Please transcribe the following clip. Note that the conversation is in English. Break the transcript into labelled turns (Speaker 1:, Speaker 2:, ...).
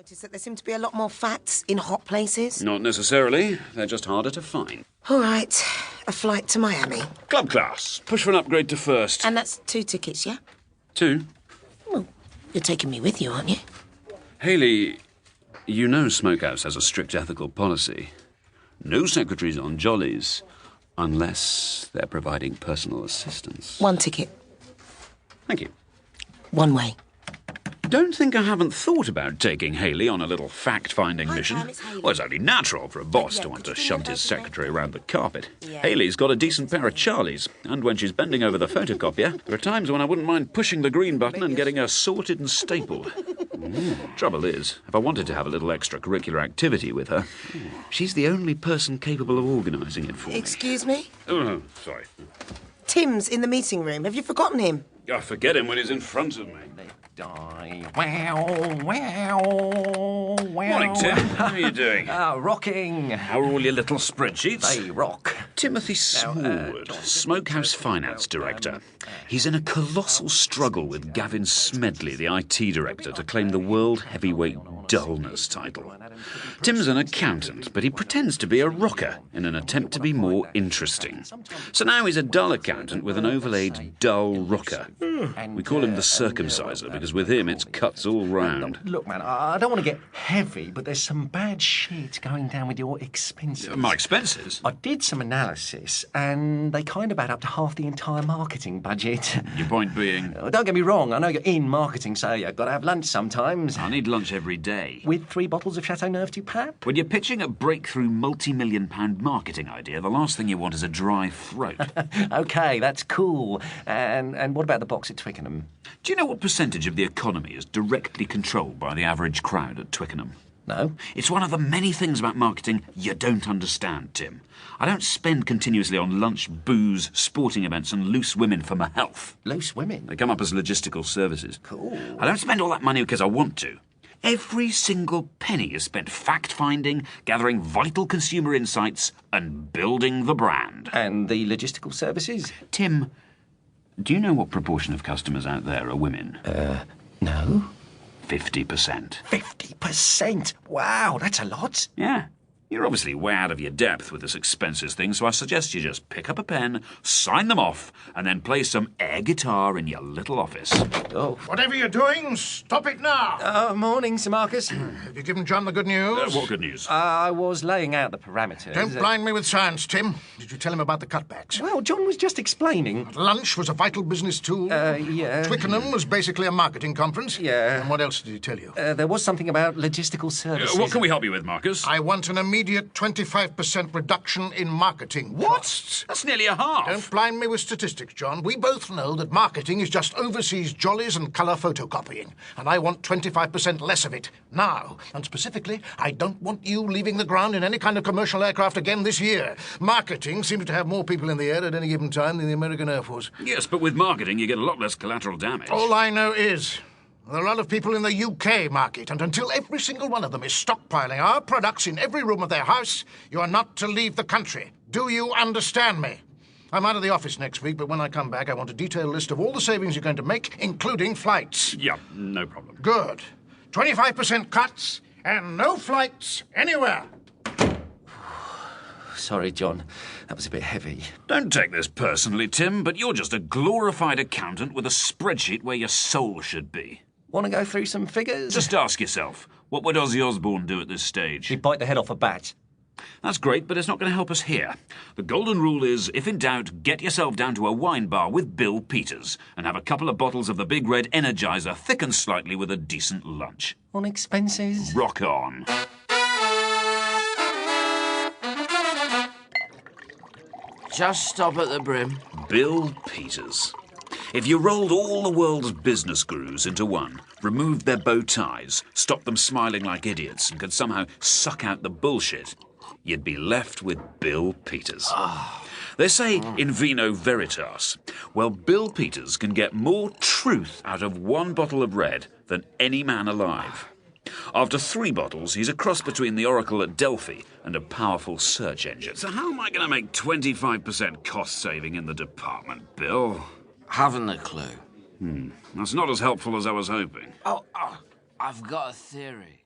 Speaker 1: Notice that there seem to be a lot more fats in hot places?
Speaker 2: Not necessarily. They're just harder to find.
Speaker 1: All right, a flight to Miami.
Speaker 2: Club class. Push for an upgrade to first.
Speaker 1: And that's 2 tickets, yeah?
Speaker 2: 2?
Speaker 1: Well, you're taking me with you, aren't you?
Speaker 2: Hayley, you know Smokehouse has a strict ethical policy. No secretaries on jollies, unless they're providing personal assistance.
Speaker 1: 1 ticket.
Speaker 2: Thank you.
Speaker 1: 1 way.
Speaker 2: Don't think I haven't thought about taking Hayley on a little fact-finding mission. Well, it's only natural for a boss to want to shunt his secretary around the carpet. Hayley's got a decent pair of Charlies, and when she's bending over the photocopier, there are times when I wouldn't mind pushing the green button and getting her sorted and stapled. Trouble is, if I wanted to have a little extracurricular activity with her, she's the only person capable of organising it for me.
Speaker 1: Excuse me?
Speaker 2: Oh, no, sorry.
Speaker 1: Tim's in the meeting room. Have you forgotten him?
Speaker 2: I forget him when he's in front of me.
Speaker 3: Die. Wow, wow, wow.
Speaker 2: Morning, Tim. How are you doing?
Speaker 3: Rocking.
Speaker 2: How are all your little spreadsheets?
Speaker 3: They rock.
Speaker 2: Timothy Smallwood, Smokehouse Finance Director. He's in a colossal struggle with Gavin Smedley, the IT Director, to claim the World Heavyweight Dullness title. Tim's an accountant, but he pretends to be a rocker in an attempt to be more interesting. So now he's a dull accountant with an overlaid dull rocker. We call him the circumciser because with him it's cuts all round.
Speaker 3: Look, man, I don't want to get heavy, but there's some bad shit going down with your expenses.
Speaker 2: My expenses?
Speaker 3: I did some analysis, and they kind of add up to half the entire marketing budget.
Speaker 2: Your point being?
Speaker 3: Don't get me wrong, I know you're in marketing, so you've got to have lunch sometimes.
Speaker 2: I need lunch every day.
Speaker 3: With 3 bottles of Chateau Neuf du Pape?
Speaker 2: When you're pitching a breakthrough multi-million-pound marketing idea, the last thing you want is a dry throat.
Speaker 3: OK, that's cool. And what about the box at Twickenham?
Speaker 2: Do you know what percentage of the economy is directly controlled by the average crowd at Twickenham?
Speaker 3: No.
Speaker 2: It's one of the many things about marketing you don't understand, Tim. I don't spend continuously on lunch, booze, sporting events and loose women for my health.
Speaker 3: Loose women?
Speaker 2: They come up as logistical services.
Speaker 3: Cool.
Speaker 2: I don't spend all that money because I want to. Every single penny is spent fact-finding, gathering vital consumer insights and building the brand.
Speaker 3: And the logistical services?
Speaker 2: Tim, do you know what proportion of customers out there are women?
Speaker 3: No.
Speaker 2: 50%.
Speaker 3: 50%? Wow, that's a lot.
Speaker 2: Yeah. You're obviously way out of your depth with this expenses thing, so I suggest you just pick up a pen, sign them off, and then play some air guitar in your little office.
Speaker 3: Oh.
Speaker 4: Whatever you're doing, stop it now.
Speaker 3: Morning, Sir Marcus.
Speaker 4: Have you given John the good news?
Speaker 2: What good news?
Speaker 3: I was laying out the parameters.
Speaker 4: Don't blind me with science, Tim. Did you tell him about the cutbacks?
Speaker 3: Well, John was just explaining.
Speaker 4: Lunch was a vital business tool.
Speaker 3: Yeah.
Speaker 4: Twickenham was basically a marketing conference.
Speaker 3: Yeah.
Speaker 4: And what else did he tell you?
Speaker 3: There was something about logistical services.
Speaker 2: What can we help you with, Marcus?
Speaker 4: I want an immediate 25% reduction in marketing costs.
Speaker 2: That's nearly a half.
Speaker 4: Don't blind me with statistics, John. We both know that marketing is just overseas jollies and colour photocopying. And I want 25% less of it now. And specifically, I don't want you leaving the ground in any kind of commercial aircraft again this year. Marketing seems to have more people in the air at any given time than the American Air Force.
Speaker 2: Yes, but with marketing you get a lot less collateral damage.
Speaker 4: All I know is there are a lot of people in the UK market, and until every single one of them is stockpiling our products in every room of their house, you are not to leave the country. Do you understand me? I'm out of the office next week, but when I come back, I want a detailed list of all the savings you're going to make, including flights.
Speaker 2: Yeah, no problem.
Speaker 4: Good. 25% cuts and no flights anywhere.
Speaker 3: Sorry, John. That was a bit heavy.
Speaker 2: Don't take this personally, Tim, but you're just a glorified accountant with a spreadsheet where your soul should be.
Speaker 3: Want to go through some figures?
Speaker 2: Just ask yourself, what would Ozzy Osbourne do at this stage?
Speaker 3: He'd bite the head off a bat.
Speaker 2: That's great, but it's not going to help us here. The golden rule is, if in doubt, get yourself down to a wine bar with Bill Peters and have a couple of bottles of the Big Red Energizer, thickened slightly with a decent lunch.
Speaker 3: On expenses?
Speaker 2: Rock on.
Speaker 5: Just stop at the brim.
Speaker 2: Bill Peters. If you rolled all the world's business gurus into one, removed their bow ties, stopped them smiling like idiots, and could somehow suck out the bullshit, you'd be left with Bill Peters. They say in vino veritas. Well, Bill Peters can get more truth out of 1 bottle of red than any man alive. After 3 bottles, he's a cross between the Oracle at Delphi and a powerful search engine. So how am I going to make 25% cost saving in the department, Bill?
Speaker 5: Haven't a clue.
Speaker 2: That's not as helpful as I was hoping.
Speaker 5: Oh, I've got a theory.